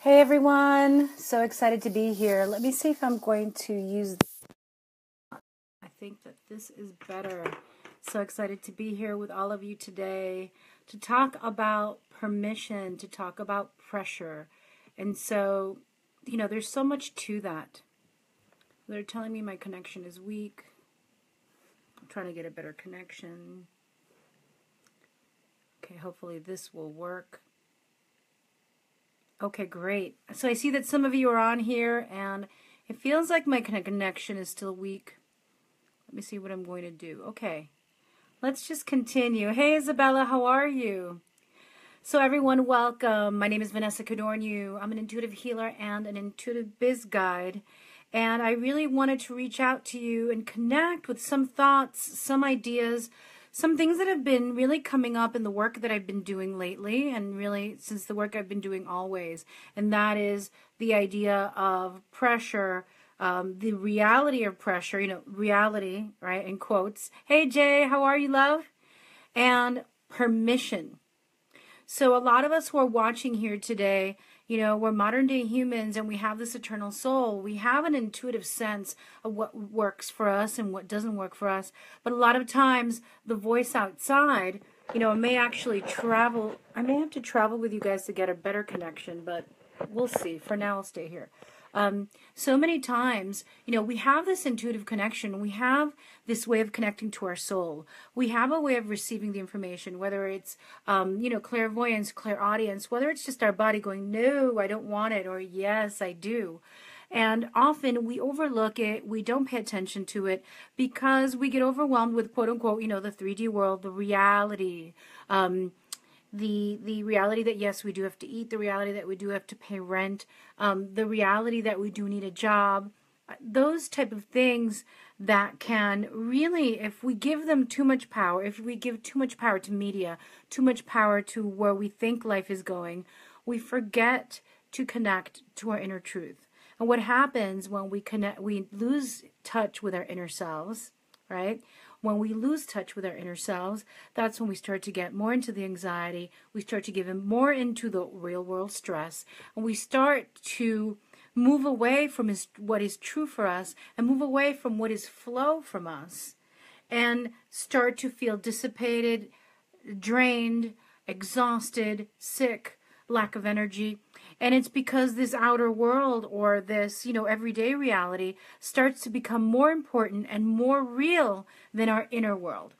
Hey everyone, so excited to be here. Let me see if I'm going to use I think that this is better. So excited to be here with all of you today to talk about permission, to talk about pressure. And so, there's so much to that. They're telling me my connection is weak. I'm trying to get a better connection. Okay, hopefully this will work. Okay, great. So I see that some of you are on here, and it feels like my connection is still weak. Let me see what I'm going to do. Okay, let's just continue. Hey, Isabella, how are you? So everyone, welcome. My name is Vanessa Codorniu. I'm an intuitive healer and an intuitive biz guide, and I really wanted to reach out to you and connect with some thoughts, some ideas, some things that have been really coming up in the work that I've been doing lately, and really since the work I've been doing always, and that is the idea of pressure, the reality of pressure, reality, right, in quotes. Hey, Jay, how are you, love? And permission. So a lot of us who are watching here today, we're modern day humans and we have this eternal soul. We have an intuitive sense of what works for us and what doesn't work for us. But a lot of times the voice outside, may actually travel. I may have to travel with you guys to get a better connection, but we'll see. For now, I'll stay here. So many times, we have this intuitive connection. We have this way of connecting to our soul. We have a way of receiving the information, whether it's, clairvoyance, clairaudience, whether it's just our body going, no, I don't want it, or yes, I do. And often we overlook it, we don't pay attention to it because we get overwhelmed with quote unquote, the 3D world, the reality, the reality that yes, we do have to eat, the reality that we do have to pay rent, the reality that we do need a job, those type of things that can really, if we give them too much power, if we give too much power to media, too much power to where we think life is going, we forget to connect to our inner truth. And what happens when we lose touch with our inner selves, right? When we lose touch with our inner selves, that's when we start to get more into the anxiety, we start to give in more into the real world stress, and we start to move away from what is true for us and move away from what is flow from us and start to feel dissipated, drained, exhausted, sick, lack of energy. And it's because this outer world or this, everyday reality starts to become more important and more real than our inner world.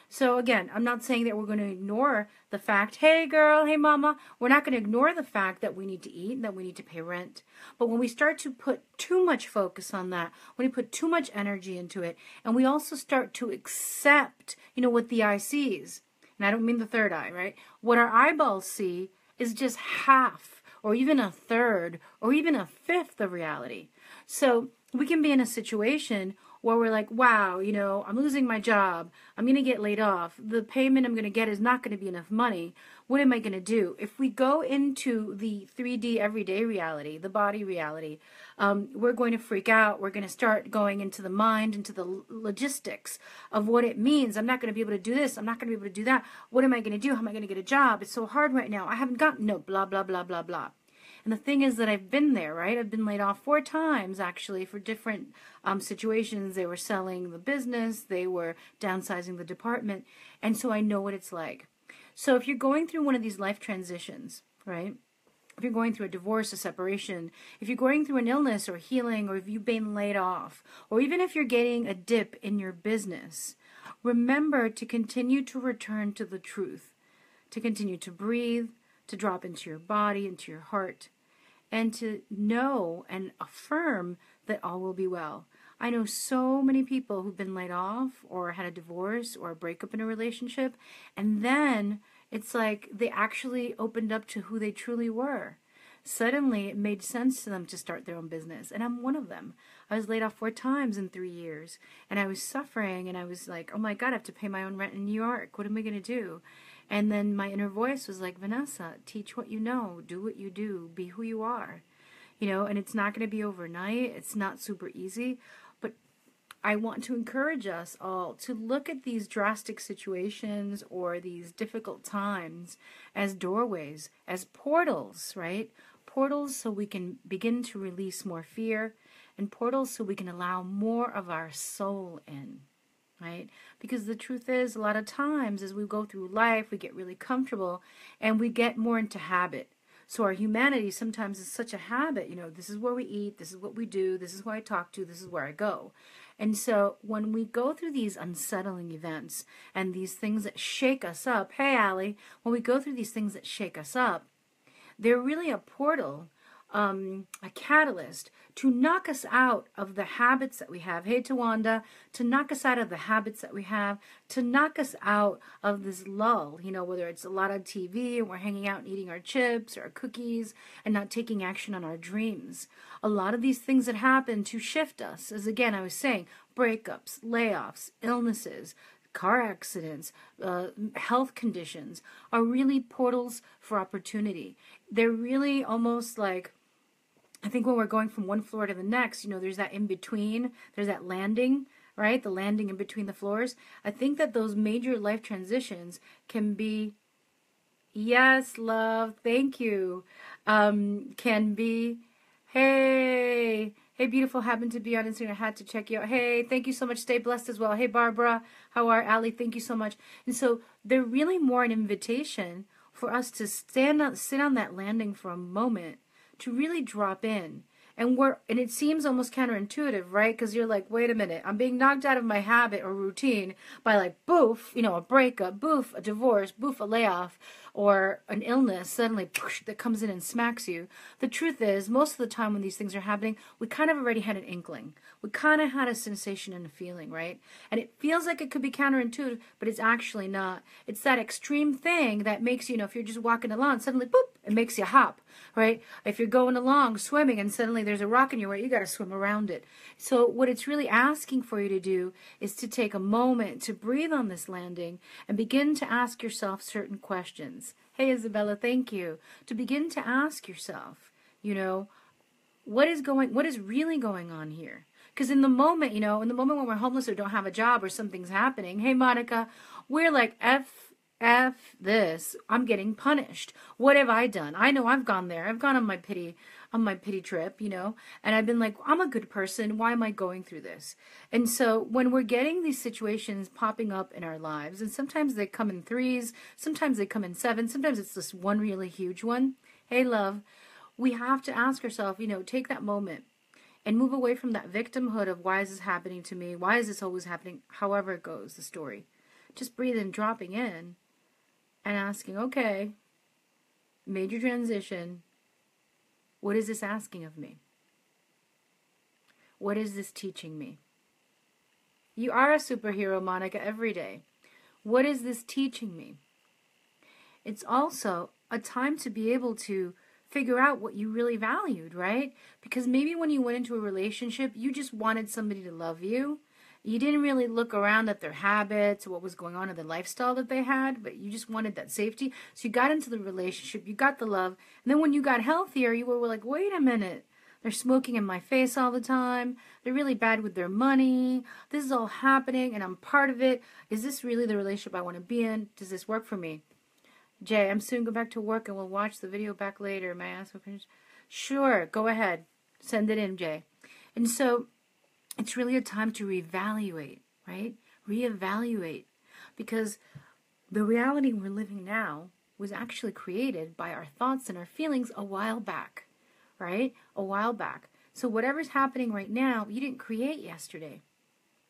So again, I'm not saying that we're going to ignore the fact, hey girl, hey mama, we're not going to ignore the fact that we need to eat and that we need to pay rent. But when we start to put too much focus on that, when we put too much energy into it, and we also start to accept, what the eye sees, and I don't mean the third eye, right? What our eyeballs see is just half or even a third or even a fifth of reality. So we can be in a situation where we're like, wow, I'm losing my job. I'm going to get laid off. The payment I'm going to get is not going to be enough money. What am I going to do? If we go into the 3D everyday reality, the body reality, we're going to freak out. We're going to start going into the mind, into the logistics of what it means. I'm not going to be able to do this. I'm not going to be able to do that. What am I going to do? How am I going to get a job? It's so hard right now. I haven't gotten, blah, blah, blah, blah, blah. And the thing is that I've been there, right? I've been laid off 4 times, actually, for different situations. They were selling the business. They were downsizing the department. And so I know what it's like. So if you're going through one of these life transitions, right? If you're going through a divorce, a separation, if you're going through an illness or healing, or if you've been laid off, or even if you're getting a dip in your business, remember to continue to return to the truth, to continue to breathe, to drop into your body, into your heart, and to know and affirm that all will be well. I know so many people who've been laid off or had a divorce or a breakup in a relationship, and then it's like they actually opened up to who they truly were. Suddenly, it made sense to them to start their own business, and I'm one of them. I was laid off 4 times in 3 years, and I was suffering, and I was like, oh my God, I have to pay my own rent in New York. What am I going to do? And then my inner voice was like, Vanessa, teach what you know, do what you do, be who you are. And it's not going to be overnight. It's not super easy. But I want to encourage us all to look at these drastic situations or these difficult times as doorways, as portals, right? portals so we can begin to release more fear, and portals so we can allow more of our soul in, right? Because the truth is, a lot of times as we go through life, we get really comfortable and we get more into habit. So our humanity sometimes is such a habit, this is where we eat, this is what we do, this is who I talk to, this is where I go. And so when we go through these unsettling events and these things that shake us up, hey Allie, when we go through these things that shake us up, they're really a portal, a catalyst to knock us out of the habits that we have. Hey, Tawanda, to knock us out of the habits that we have, to knock us out of this lull, whether it's a lot of TV and we're hanging out and eating our chips or our cookies and not taking action on our dreams. A lot of these things that happen to shift us, as again, I was saying, breakups, layoffs, illnesses, car accidents, health conditions are really portals for opportunity. They're really almost like, I think when we're going from one floor to the next, there's that in between, there's that landing, right? The landing in between the floors. I think that those major life transitions can be, yes, love, thank you, can be, hey, beautiful, happened to be on Instagram, I had to check you out. Hey, thank you so much, stay blessed as well. Hey, Barbara, how are Allie? Thank you so much. And so they're really more an invitation for us to sit on that landing for a moment, to really drop in. And it seems almost counterintuitive, right? Because you're like, wait a minute, I'm being knocked out of my habit or routine by like, boof, a breakup, boof, a divorce, boof, a layoff, or an illness suddenly that comes in and smacks you. The truth is, most of the time when these things are happening, we kind of already had an inkling. We kind of had a sensation and a feeling, right? And it feels like it could be counterintuitive, but it's actually not. It's that extreme thing that makes you, if you're just walking along, suddenly, boop, it makes you hop, right? If you're going along swimming and suddenly there's a rock in your way, you got to swim around it. So what it's really asking for you to do is to take a moment to breathe on this landing and begin to ask yourself certain questions. Hey, Isabella, thank you. To begin to ask yourself, what is really going on here? Because in the moment when we're homeless or don't have a job or something's happening, hey, Monica, we're like, F this, I'm getting punished. What have I done? I know I've gone there. I've gone on my pity trip, and I've been like, I'm a good person. Why am I going through this? And so when we're getting these situations popping up in our lives, and sometimes they come in 3s, sometimes they come in 7, sometimes it's this one really huge one. Hey, love, we have to ask ourselves, take that moment and move away from that victimhood of why is this happening to me? Why is this always happening? However it goes, the story. Just breathe in, dropping in, and asking, okay, major transition, what is this asking of me? What is this teaching me? You are a superhero, Monica, every day. What is this teaching me? It's also a time to be able to figure out what you really valued, right? Because maybe when you went into a relationship, you just wanted somebody to love you. You didn't really look around at their habits or what was going on in the lifestyle that they had, but you just wanted that safety. So you got into the relationship, you got the love, and then when you got healthier, you were like, wait a minute, they're smoking in my face all the time, they're really bad with their money, this is all happening, and I'm part of it. Is this really the relationship I want to be in? Does this work for me? Jay, I'm soon going back to work and we'll watch the video back later. May I ask a question? Sure, go ahead. Send it in, Jay. And so it's really a time to reevaluate, right? Reevaluate. Because the reality we're living now was actually created by our thoughts and our feelings a while back, right? A while back. So whatever's happening right now, you didn't create yesterday.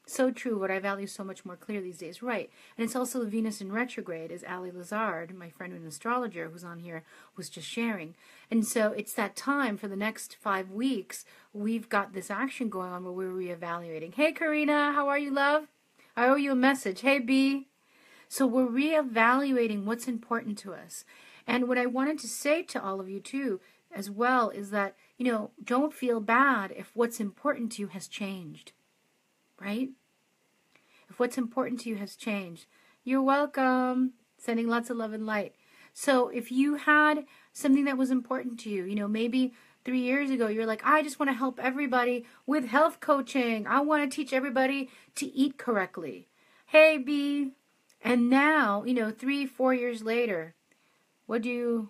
So true, what I value so much more clear these days, right? And it's also the Venus in retrograde, as Ali Lazard, my friend and astrologer who's on here, was just sharing. And so it's that time for the next 5 weeks, we've got this action going on where we're reevaluating. Hey, Karina, how are you, love? I owe you a message. Hey, B. So we're reevaluating what's important to us. And what I wanted to say to all of you, too, as well, is that, don't feel bad if what's important to you has changed. Right? If what's important to you has changed. You're welcome. Sending lots of love and light. So if you had something that was important to you, maybe 3 years ago, you're like, I just want to help everybody with health coaching. I want to teach everybody to eat correctly. Hey, B. And now, 3, 4 years later, what do you...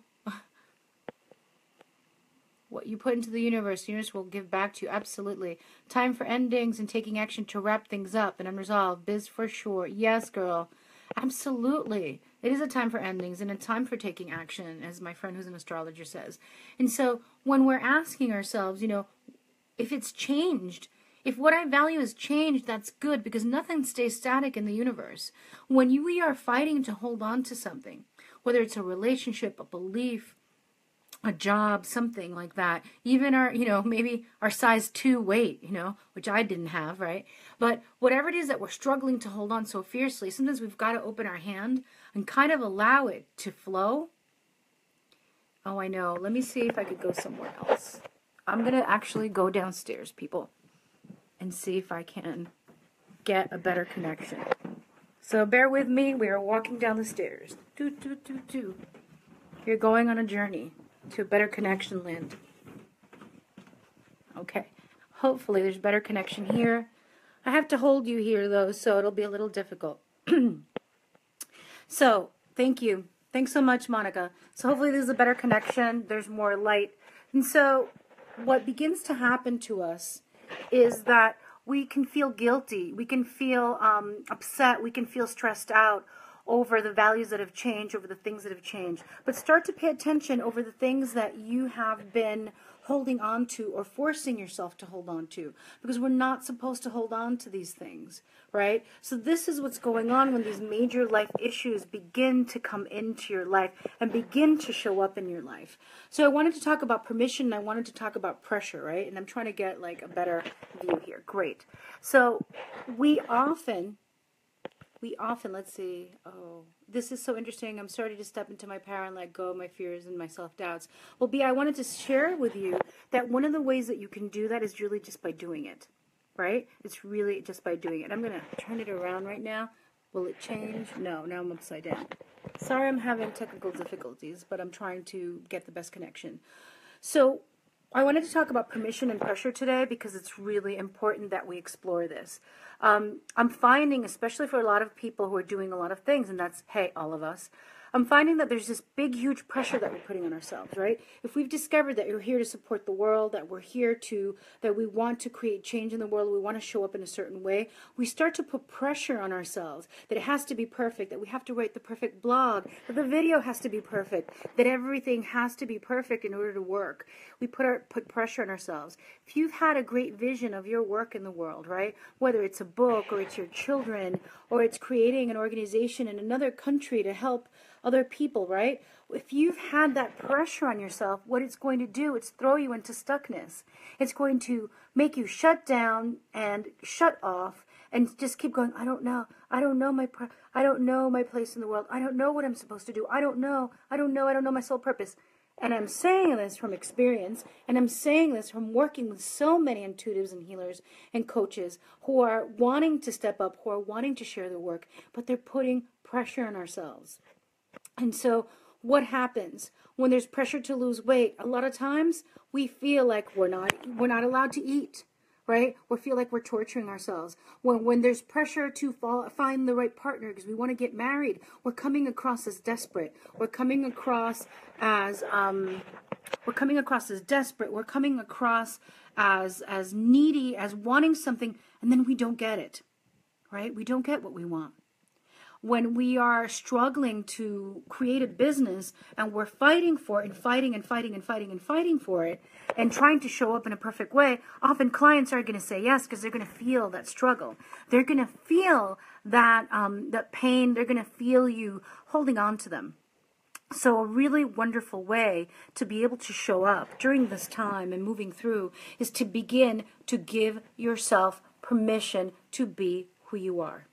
What you put into the universe will give back to you. Absolutely. Time for endings and taking action to wrap things up and unresolved. Biz for sure. Yes, girl. Absolutely. It is a time for endings and a time for taking action, as my friend who's an astrologer says. And so when we're asking ourselves, if it's changed, if what I value has changed, that's good, because nothing stays static in the universe. When we are fighting to hold on to something, whether it's a relationship, a belief, a job, something like that, even our, maybe our size 2 weight, which I didn't have, right? But whatever it is that we're struggling to hold on so fiercely, sometimes we've got to open our hand and kind of allow it to flow. Oh, I know. Let me see if I could go somewhere else. I'm going to actually go downstairs, people, and see if I can get a better connection. So bear with me. We are walking down the stairs. You're going on a journey to a better connection land. Okay. Hopefully there's better connection here. I have to hold you here, though, so it'll be a little difficult. So, thank you. Thanks so much, Monica. So hopefully there's a better connection. There's more light. And so what begins to happen to us is that we can feel guilty. We can feel upset. We can feel stressed out over the values that have changed, over the things that have changed. But start to pay attention over the things that you have been holding on to or forcing yourself to hold on to, because we're not supposed to hold on to these things, right? So this is what's going on when these major life issues begin to come into your life and begin to show up in your life. So I wanted to talk about permission, and I wanted to talk about pressure, right? And I'm trying to get like a better view here. Great. So we often, let's see, oh, this is so interesting. I'm starting to step into my power and let go of my fears and my self-doubts. Well, B, I wanted to share with you that one of the ways that you can do that is really just by doing it, right? It's really just by doing it. I'm going to turn it around right now. Will it change? No, now I'm upside down. Sorry, I'm having technical difficulties, but I'm trying to get the best connection. So I wanted to talk about permission and pressure today because it's really important that we explore this. I'm finding, especially for a lot of people who are doing a lot of things, and that's, hey, all of us, I'm finding that there's this big, huge pressure that we're putting on ourselves, right? If we've discovered that we're here to support the world, that we're here that we want to create change in the world, we want to show up in a certain way, we start to put pressure on ourselves that it has to be perfect, that we have to write the perfect blog, that the video has to be perfect, that everything has to be perfect in order to work. We put pressure on ourselves. If you've had a great vision of your work in the world, right, whether it's a book or it's your children or it's creating an organization in another country to help other people, right? If you've had that pressure on yourself, what it's going to do, it's throw you into stuckness. It's going to make you shut down and shut off and just keep going, I don't know my place in the world. I don't know what I'm supposed to do. I don't know my soul purpose. And I'm saying this from experience, and I'm saying this from working with so many intuitives and healers and coaches who are wanting to step up, who are wanting to share their work, but they're putting pressure on ourselves. And so what happens when there's pressure to lose weight? A lot of times we feel like we're not allowed to eat, right? We feel like we're torturing ourselves. When there's pressure to find the right partner because we want to get married, we're coming across as desperate. We're coming across as desperate. We're coming across as needy, as wanting something, and then we don't get it, right? We don't get what we want. When we are struggling to create a business and we're fighting for it and fighting for it and trying to show up in a perfect way, often clients are going to say yes because they're going to feel that struggle. They're going to feel that pain. They're going to feel you holding on to them. So a really wonderful way to be able to show up during this time and moving through is to begin to give yourself permission to be who you are.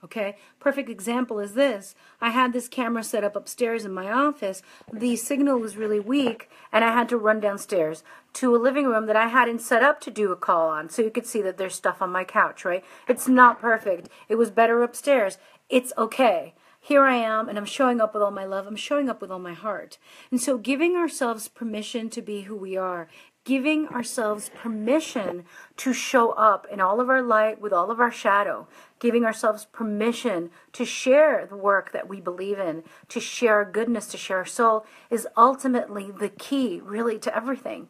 Okay, perfect example is this. I had this camera set up upstairs in my office. The signal was really weak, and I had to run downstairs to a living room that I hadn't set up to do a call on, so you could see that there's stuff on my couch, right? It's not perfect. It was better upstairs. It's okay. Here I am, and I'm showing up with all my love. I'm showing up with all my heart. And so giving ourselves permission to be who we are, giving ourselves permission to show up in all of our light with all of our shadow, giving ourselves permission to share the work that we believe in, to share our goodness, to share our soul, is ultimately the key, really, to everything.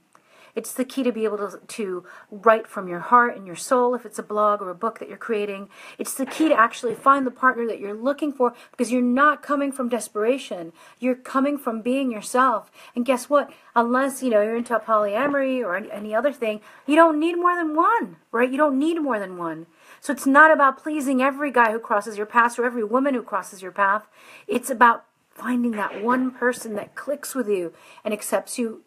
It's the key to be able to write from your heart and your soul if it's a blog or a book that you're creating. It's the key to actually find the partner that you're looking for, because you're not coming from desperation. You're coming from being yourself. And guess what? Unless, you're into polyamory or any other thing, you don't need more than one, right? You don't need more than one. So it's not about pleasing every guy who crosses your path or every woman who crosses your path. It's about finding that one person that clicks with you and accepts you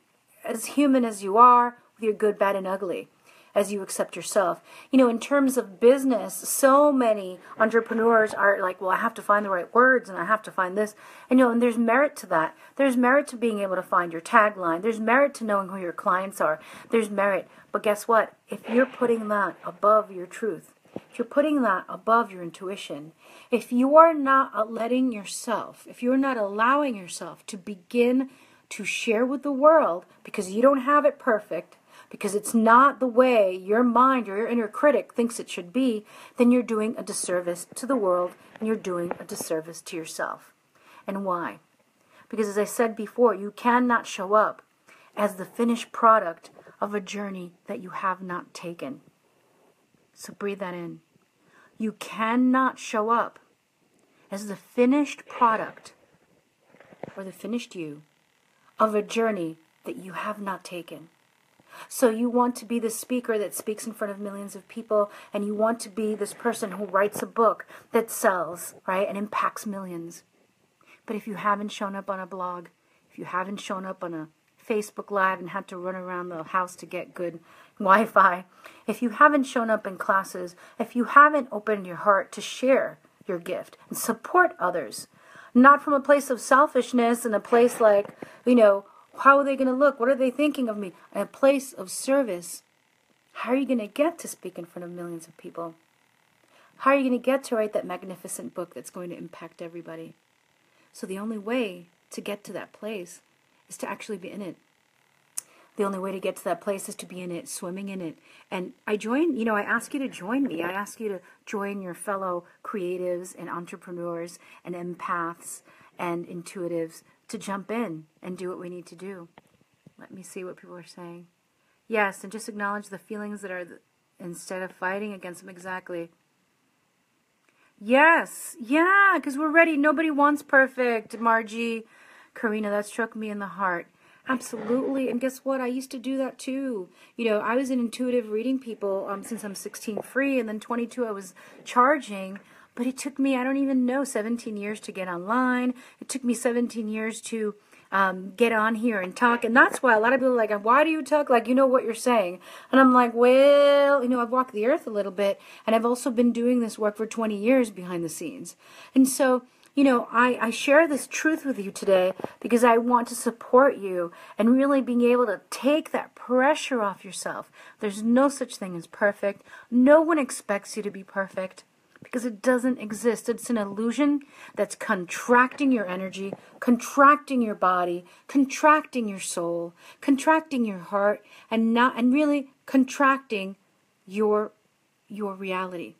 as human as you are, with your good, bad, and ugly, as you accept yourself. In terms of business, so many entrepreneurs are like, well, I have to find the right words and I have to find this. And there's merit to that. There's merit to being able to find your tagline. There's merit to knowing who your clients are. There's merit. But guess what? If you're putting that above your truth, if you're putting that above your intuition, if you are not letting yourself, if you're not allowing yourself to begin to share with the world, because you don't have it perfect, because it's not the way your mind or your inner critic thinks it should be, then you're doing a disservice to the world and you're doing a disservice to yourself. And why? Because as I said before, you cannot show up as the finished product of a journey that you have not taken. So breathe that in. You cannot show up as the finished product or the finished you of a journey that you have not taken. So you want to be the speaker that speaks in front of millions of people, and you want to be this person who writes a book that sells, right, and impacts millions. But if you haven't shown up on a blog, if you haven't shown up on a Facebook Live and had to run around the house to get good Wi-Fi, if you haven't shown up in classes, if you haven't opened your heart to share your gift and support others, not from a place of selfishness and a place like, how are they going to look? What are they thinking of me? A place of service. How are you going to get to speak in front of millions of people? How are you going to get to write that magnificent book that's going to impact everybody? So the only way to get to that place is to actually be in it. The only way to get to that place is to be in it, swimming in it. And I ask you to join me. I ask you to join your fellow creatives and entrepreneurs and empaths and intuitives to jump in and do what we need to do. Let me see what people are saying. Yes, and just acknowledge the feelings that are, instead of fighting against them. Exactly. Yes, yeah, because we're ready. Nobody wants perfect, Margie. Karina, that struck me in the heart. Absolutely. And guess what? I used to do that too. I was an intuitive reading people since I'm 16 free, and then 22 I was charging. But it took me, I don't even know, 17 years to get online. It took me 17 years to get on here and talk. And that's why a lot of people are like, why do you talk like you know what you're saying? And I'm like, well, I've walked the earth a little bit, and I've also been doing this work for 20 years behind the scenes. And so I share this truth with you today because I want to support you and really being able to take that pressure off yourself. There's no such thing as perfect. No one expects you to be perfect because it doesn't exist. It's an illusion that's contracting your energy, contracting your body, contracting your soul, contracting your heart, and really contracting your reality.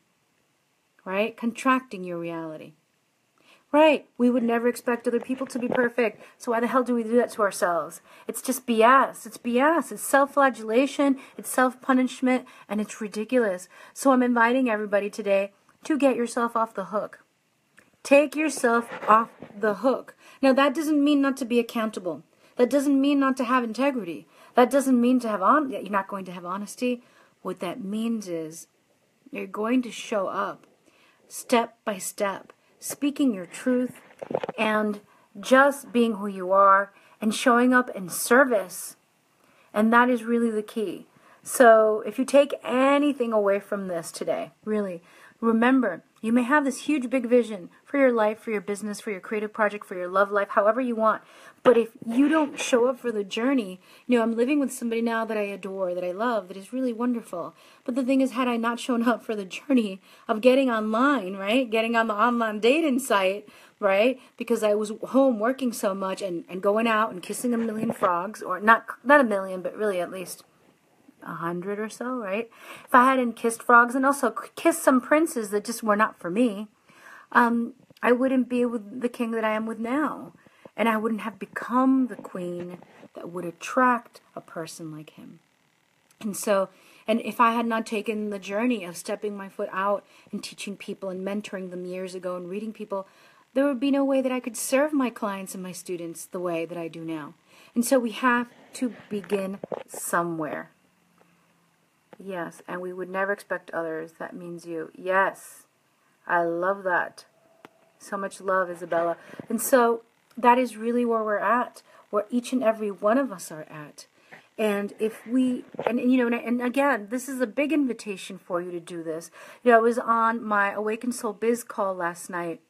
Right? Contracting your reality. Right. We would never expect other people to be perfect. So why the hell do we do that to ourselves? It's just BS. It's BS. It's self-flagellation. It's self-punishment. And it's ridiculous. So I'm inviting everybody today to get yourself off the hook. Take yourself off the hook. Now, that doesn't mean not to be accountable. That doesn't mean not to have integrity. That doesn't mean you're not going to have honesty. What that means is you're going to show up step by step, speaking your truth and just being who you are and showing up in service. And that is really the key. So if you take anything away from this today, really, remember, you may have this huge big vision for your life, for your business, for your creative project, for your love life, however you want. But if you don't show up for the journey, I'm living with somebody now that I adore, that I love, that is really wonderful. But the thing is, had I not shown up for the journey of getting online, right? Getting on the online dating site, right? Because I was home working so much and going out and kissing a million frogs, or not a million, but really at least 100 or so, right? If I hadn't kissed frogs and also kissed some princes that just were not for me, I wouldn't be with the king that I am with now. And I wouldn't have become the queen that would attract a person like him. And so, and if I had not taken the journey of stepping my foot out and teaching people and mentoring them years ago and reading people, there would be no way that I could serve my clients and my students the way that I do now. And so we have to begin somewhere. Yes, and we would never expect others. That means you. Yes, I love that. So much love, Isabella. And so that is really where we're at, where each and every one of us are at. And if we, and again, this is a big invitation for you to do this. I was on my Awakened Soul Biz call last night.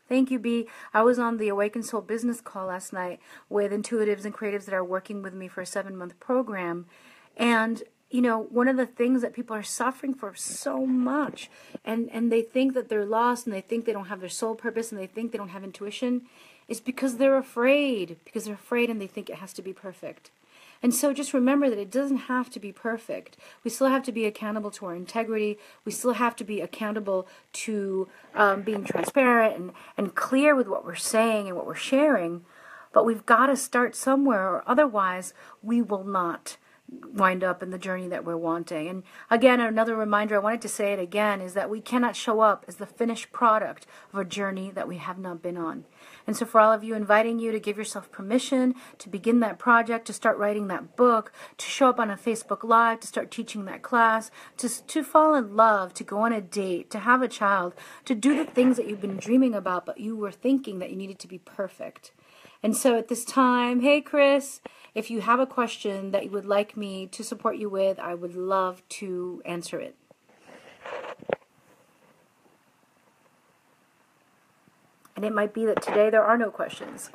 Thank you, B. I was on the Awakened Soul Business call last night with intuitives and creatives that are working with me for a 7-month program. And, one of the things that people are suffering for so much, and they think that they're lost, and they think they don't have their soul purpose, and they think they don't have intuition, is because they're afraid. Because they're afraid and they think it has to be perfect. And so just remember that it doesn't have to be perfect. We still have to be accountable to our integrity. We still have to be accountable to being transparent and clear with what we're saying and what we're sharing. But we've got to start somewhere, or otherwise we will not wind up in the journey that we're wanting. And again, another reminder, I wanted to say it again, is that we cannot show up as the finished product of a journey that we have not been on. And so for all of you, inviting you to give yourself permission to begin that project, to start writing that book, to show up on a Facebook Live, to start teaching that class, to fall in love, to go on a date, to have a child, to do the things that you've been dreaming about, but you were thinking that you needed to be perfect. And so at this time, hey Chris, if you have a question that you would like me to support you with, I would love to answer it. And it might be that today there are no questions.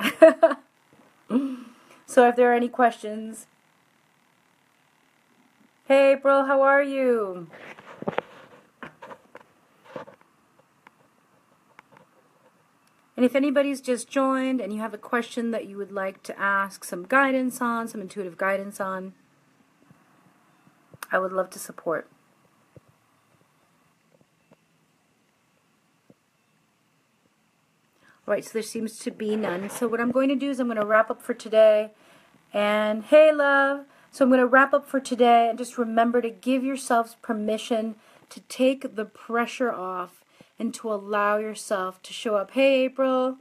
So if there are any questions, hey April, how are you? And if anybody's just joined and you have a question that you would like to ask some guidance on, some intuitive guidance on, I would love to support. All right, so there seems to be none. So what I'm going to do is I'm going to wrap up for today. And hey, love. So I'm going to wrap up for today. And just remember to give yourselves permission to take the pressure off and to allow yourself to show up. Hey, April.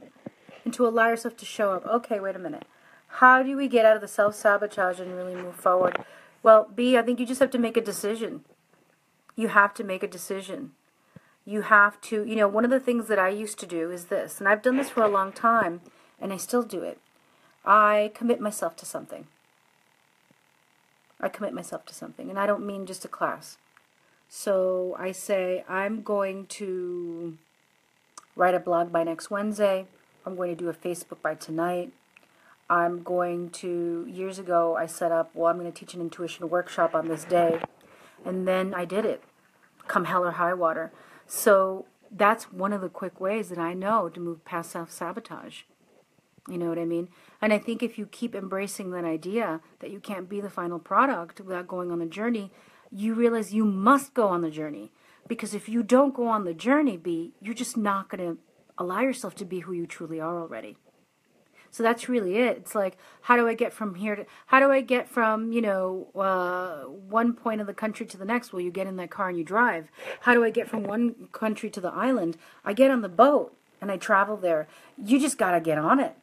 And to allow yourself to show up. Okay, wait a minute. How do we get out of the self-sabotage and really move forward? Well, B, I think you just have to make a decision. You have to make a decision. You have to, one of the things that I used to do is this, and I've done this for a long time, and I still do it. I commit myself to something. I commit myself to something, and I don't mean just a class. So I say, I'm going to write a blog by next Wednesday. I'm going to do a Facebook by tonight. I'm going to, years ago, I set up, I'm going to teach an intuition workshop on this day. And then I did it, come hell or high water. So that's one of the quick ways that I know to move past self-sabotage. You know what I mean? And I think if you keep embracing that idea that you can't be the final product without going on the journey, you realize you must go on the journey. Because if you don't go on the journey, you're just not going to allow yourself to be who you truly are already. So that's really it. It's like, how do I get from here to, how do I get from, one point of the country to the next? Well, you get in that car and you drive. How do I get from one country to the island? I get on the boat and I travel there. You just got to get on it.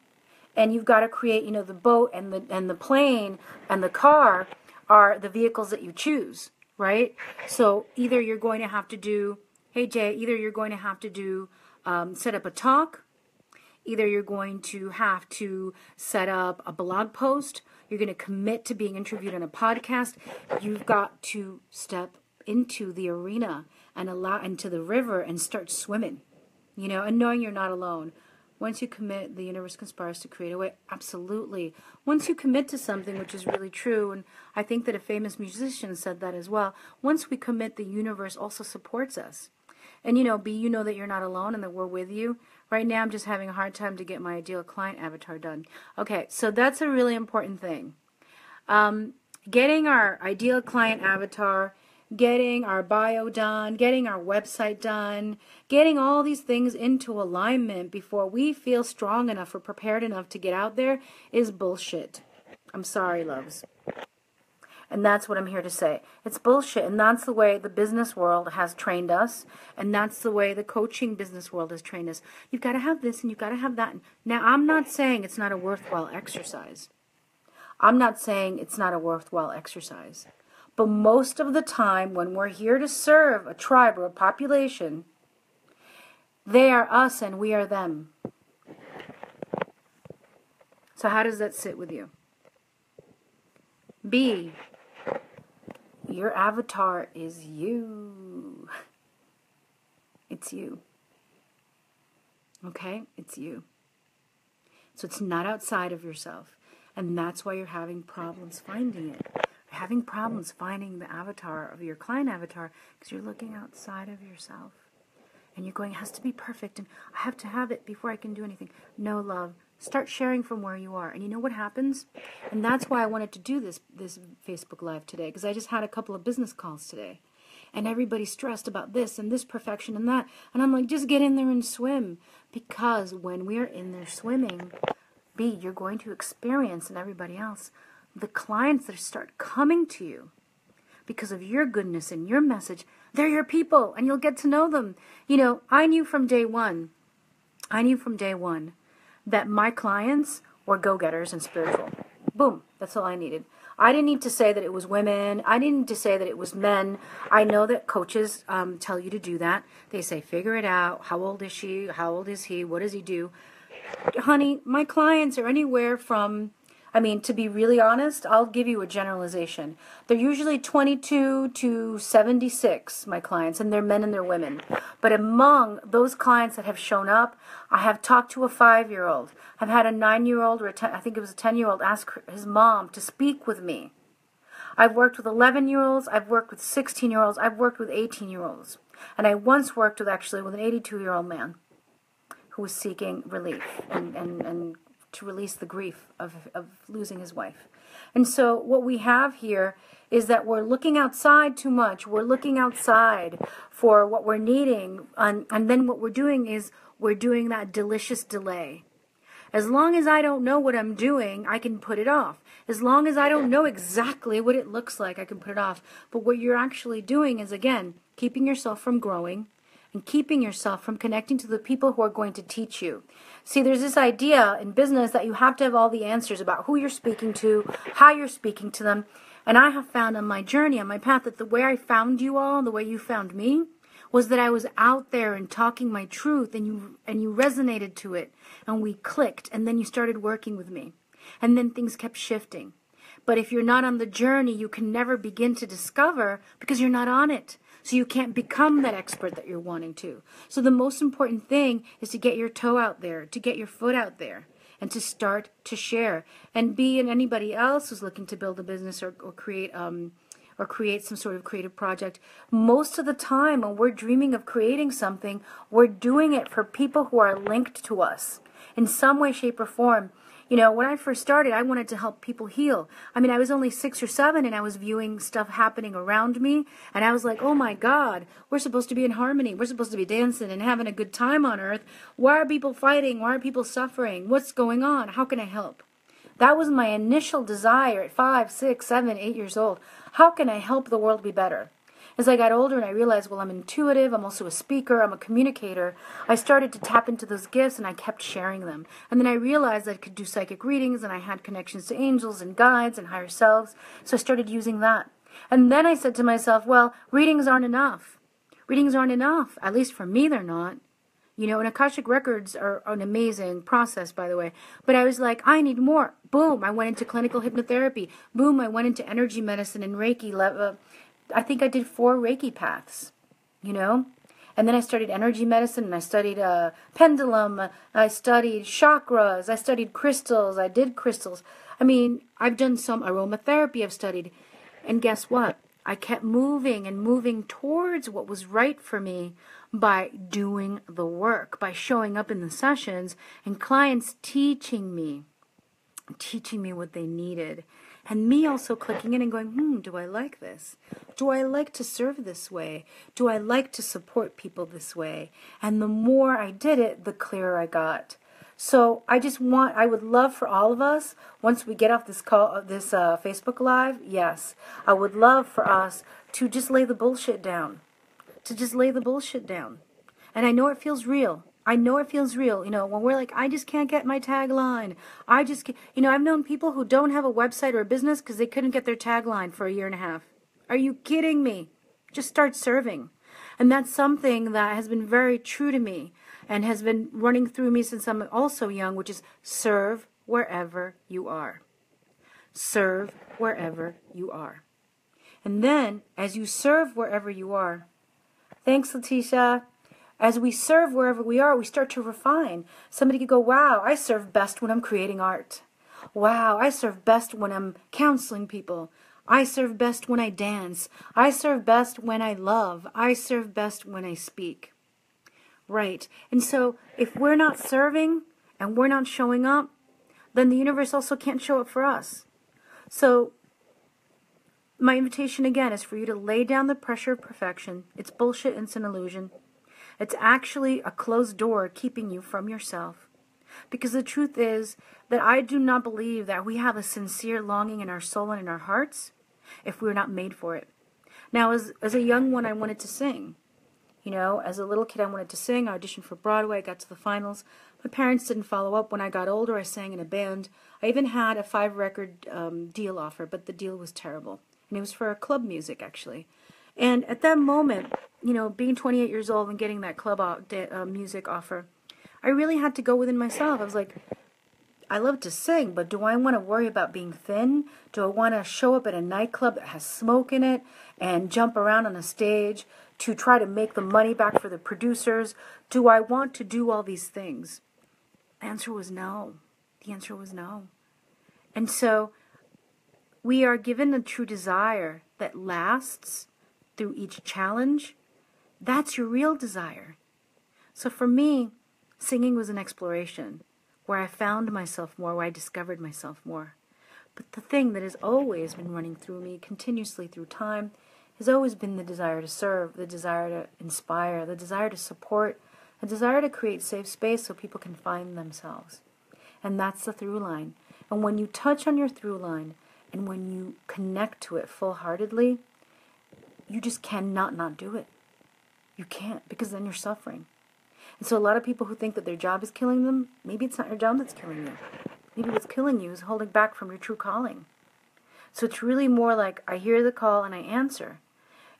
And you've got to create, the boat and the plane and the car are the vehicles that you choose, right? So either you're going to have to do, hey Jay, set up a talk. Either you're going to have to set up a blog post, you're going to commit to being interviewed on a podcast. You've got to step into the arena and into the river and start swimming, and knowing you're not alone. Once you commit, the universe conspires to create a way. Absolutely. Once you commit to something, which is really true, and I think that a famous musician said that as well, once we commit, the universe also supports us. And B, that you're not alone and that we're with you. Right now, I'm just having a hard time to get my ideal client avatar done. Okay, so that's a really important thing. Getting our ideal client avatar, getting our bio done, getting our website done, getting all these things into alignment before we feel strong enough or prepared enough to get out there is bullshit. I'm sorry, loves. And that's what I'm here to say. It's bullshit. And that's the way the business world has trained us. And that's the way the coaching business world has trained us. You've got to have this and you've got to have that. Now, I'm not saying it's not a worthwhile exercise. I'm not saying it's not a worthwhile exercise. But most of the time when we're here to serve a tribe or a population, they are us and we are them. So how does that sit with you? B, your avatar is you. It's you. Okay? It's you. So it's not outside of yourself. And that's why you're having problems finding it. You're having problems finding the avatar of your client avatar because you're looking outside of yourself. And you're going, it has to be perfect, and I have to have it before I can do anything. No, love. Start sharing from where you are. And you know what happens? And that's why I wanted to do this Facebook Live today, because I just had a couple of business calls today. And everybody's stressed about this and this perfection and that. And I'm like, just get in there and swim. Because when we are in there swimming, B, you're going to experience, and everybody else, the clients that start coming to you because of your goodness and your message. They're your people, and you'll get to know them. You know, I knew from day one that my clients were go-getters and spiritual. Boom, that's all I needed. I didn't need to say that it was women. I didn't need to say that it was men. I know that coaches tell you to do that. They say, figure it out. How old is she? How old is he? What does he do? Honey, my clients are anywhere from, to be really honest, I'll give you a generalization. They're usually 22 to 76, my clients, and they're men and they're women. But among those clients that have shown up, I have talked to a 5-year-old. I've had a 9-year-old, or I think it was a 10-year-old, ask his mom to speak with me. I've worked with 11-year-olds. I've worked with 16-year-olds. I've worked with 18-year-olds. And I once worked with an 82-year-old man who was seeking relief and to release the grief of losing his wife. And so what we have here is that we're looking outside too much. We're looking outside for what we're needing. And then what we're doing is we're doing that delicious delay. As long as I don't know what I'm doing, I can put it off. As long as I don't know exactly what it looks like, I can put it off. But what you're actually doing is, again, keeping yourself from growing and keeping yourself from connecting to the people who are going to teach you. See, there's this idea in business that you have to have all the answers about who you're speaking to, how you're speaking to them. And I have found on my journey, on my path, that the way I found you all, the way you found me, was that I was out there and talking my truth, and you resonated to it, and we clicked, and then you started working with me. And then things kept shifting. But if you're not on the journey, you can never begin to discover because you're not on it. So you can't become that expert that you're wanting to. So the most important thing is to get your toe out there, to get your foot out there, and to start to share. And be and anybody else who's looking to build a business or create some sort of creative project, most of the time when we're dreaming of creating something, we're doing it for people who are linked to us in some way, shape, or form. You know, when I first started, I wanted to help people heal. I was only 6 or 7, and I was viewing stuff happening around me, and I was like, oh my God, we're supposed to be in harmony. We're supposed to be dancing and having a good time on earth. Why are people fighting? Why are people suffering? What's going on? How can I help? That was my initial desire at 5, 6, 7, 8 years old. How can I help the world be better? As I got older and I realized, well, I'm intuitive, I'm also a speaker, I'm a communicator, I started to tap into those gifts and I kept sharing them. And then I realized I could do psychic readings and I had connections to angels and guides and higher selves, so I started using that. And then I said to myself, well, readings aren't enough. Readings aren't enough. At least for me, they're not. You know, and Akashic Records are an amazing process, by the way. But I was like, I need more. Boom, I went into clinical hypnotherapy. Boom, I went into energy medicine and Reiki. I think I did 4 Reiki paths, you know. And then I studied energy medicine, and I studied pendulum. I studied chakras. I studied crystals. I did crystals. I've done some aromatherapy I've studied. And guess what? I kept moving and moving towards what was right for me by doing the work, by showing up in the sessions and clients teaching me what they needed. And me also clicking in and going, do I like this? Do I like to serve this way? Do I like to support people this way? And the more I did it, the clearer I got. So I would love for all of us, once we get off this call, this Facebook Live, yes, I would love for us to just lay the bullshit down. To just lay the bullshit down. And I know it feels real. I know it feels real. You know, when we're like, I just can't get my tagline. I just can't. You know, I've known people who don't have a website or a business because they couldn't get their tagline for a year and a half. Are you kidding me? Just start serving. And that's something that has been very true to me and has been running through me since I'm also young, which is serve wherever you are. Serve wherever you are. And then, as you serve wherever you are, thanks, Letitia. As we serve wherever we are, we start to refine. Somebody could go, wow, I serve best when I'm creating art. Wow, I serve best when I'm counseling people. I serve best when I dance. I serve best when I love. I serve best when I speak. Right. And so if we're not serving and we're not showing up, then the universe also can't show up for us. So my invitation again is for you to lay down the pressure of perfection. It's bullshit and it's an illusion. It's actually a closed door keeping you from yourself. Because the truth is that I do not believe that we have a sincere longing in our soul and in our hearts if we're not made for it. Now, as a young one, I wanted to sing. You know, as a little kid, I wanted to sing. I auditioned for Broadway. I got to the finals. My parents didn't follow up. When I got older, I sang in a band. I even had a 5-record deal offer, but the deal was terrible. And it was for club music, actually. And at that moment, you know, being 28 years old and getting that club music offer, I really had to go within myself. I was like, I love to sing, but do I want to worry about being thin? Do I want to show up at a nightclub that has smoke in it and jump around on a stage to try to make the money back for the producers? Do I want to do all these things? The answer was no. The answer was no. And so we are given a true desire that lasts through each challenge. That's your real desire. So for me, singing was an exploration where I found myself more, where I discovered myself more. But the thing that has always been running through me continuously through time has always been the desire to serve, the desire to inspire, the desire to support, the desire to create safe space so people can find themselves. And that's the through line. And when you touch on your through line and when you connect to it full-heartedly, you just cannot not do it. You can't, because then you're suffering. And so a lot of people who think that their job is killing them, maybe it's not your job that's killing you. Maybe what's killing you is holding back from your true calling. So it's really more like I hear the call and I answer.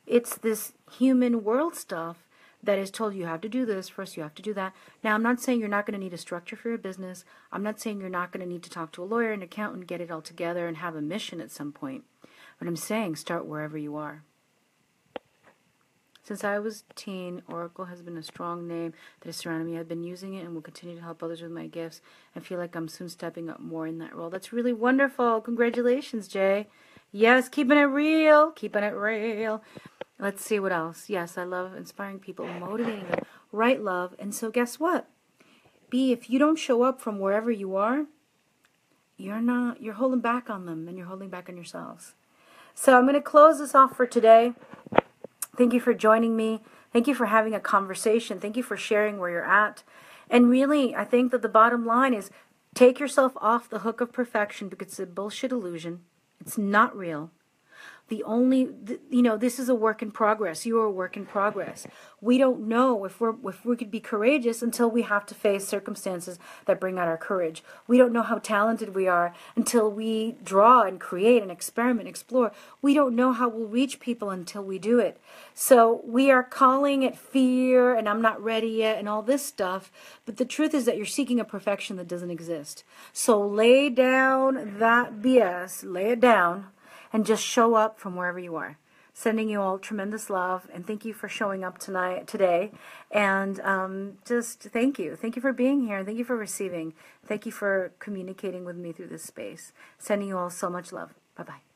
It's this human world stuff that is told you have to do this first, you have to do that. Now, I'm not saying you're not going to need a structure for your business. I'm not saying you're not going to need to talk to a lawyer, an accountant, get it all together and have a mission at some point. But I'm saying start wherever you are. Since I was a teen, Oracle has been a strong name that has surrounded me. I've been using it and will continue to help others with my gifts. I feel like I'm soon stepping up more in that role. That's really wonderful. Congratulations, Jay. Yes, keeping it real. Keeping it real. Let's see what else. Yes, I love inspiring people, motivating them. Right, love. And so guess what? B, if you don't show up from wherever you are, you're holding back on them and you're holding back on yourselves. So I'm going to close this off for today. Thank you for joining me. Thank you for having a conversation. Thank you for sharing where you're at. And really, I think that the bottom line is take yourself off the hook of perfection because it's a bullshit illusion. It's not real. This is a work in progress. You are a work in progress. We don't know if we could be courageous until we have to face circumstances that bring out our courage. We don't know how talented we are until we draw and create and experiment, explore. We don't know how we'll reach people until we do it. So we are calling it fear and I'm not ready yet and all this stuff. But the truth is that you're seeking a perfection that doesn't exist. So lay down that BS. Lay it down. And just show up from wherever you are. Sending you all tremendous love, and thank you for showing up today. And just thank you. Thank you for being here, and thank you for receiving. Thank you for communicating with me through this space. Sending you all so much love. Bye-bye.